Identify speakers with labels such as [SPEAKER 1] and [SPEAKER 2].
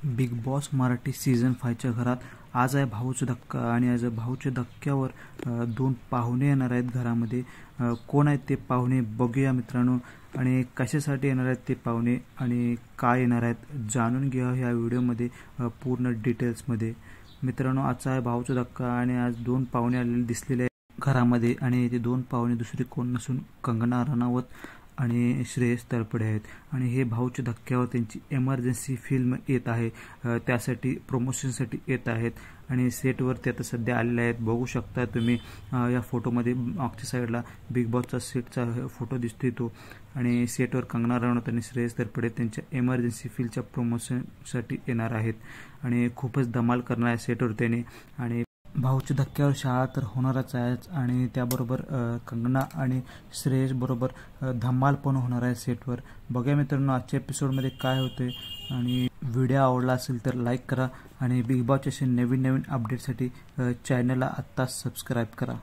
[SPEAKER 1] Big boss Marathi season 5च्या घरात आज आहे भाऊचा धक्का आणि आज भाऊच्या धक्क्यावर दोन पाहुणे येणार आहेत घरामध्ये। कोण आहेत ते पाहुणे बघूया मित्रांनो आणि कशासाठी येणार आहेत ते पाहुणे आणि काय येणार आहेत जाणून घ्या ह्या व्हिडिओमध्ये पूर्ण डिटेल्समध्ये। मित्रांनो आजचा आहे भाऊचा धक्का आणि आज दोन पाहुणे आलेले दिसलेले आहेत घरामध्ये आणि ते दोन पाहुणे दुसरे कोण नसून कंगना रनौत आणि श्रेयस तळपडे आहेत आणि हे भाऊच्या धक्क्यावर त्यांची इमर्जन्सी फिल्म येत आहे, त्यासाठी प्रमोशनसाठी येत आहेत आणि सेटवर ते आता सध्या आलेले आहेत। बघू शकता तुम्ही या फोटोमध्ये मागच्या साईडला बिग बॉसचा सेटचा फोटो दिसतोय तो आणि सेटवर कंगना रनौत आणि श्रेयस तळपडे त्यांच्या इमर्जन्सी फिल्मच्या प्रमोशनसाठी येणार आहेत आणि खूपच धमाल करणार आहे सेटवर त्याने। आणि भाऊच्या धक्क्यावर शाळा तर होणारच आहे आणि त्याबरोबर कंगना आणि श्रेयस बरोबर धमाल पण होणार आहे सेटवर। बघा मित्रांनो आजच्या एपिसोडमध्ये काय होते आणि व्हिडिओ आवडला असेल तर लाईक करा आणि बिग बॉसचे नवीन अपडेटसाठी चॅनलला आत्ताच सबस्क्राईब करा।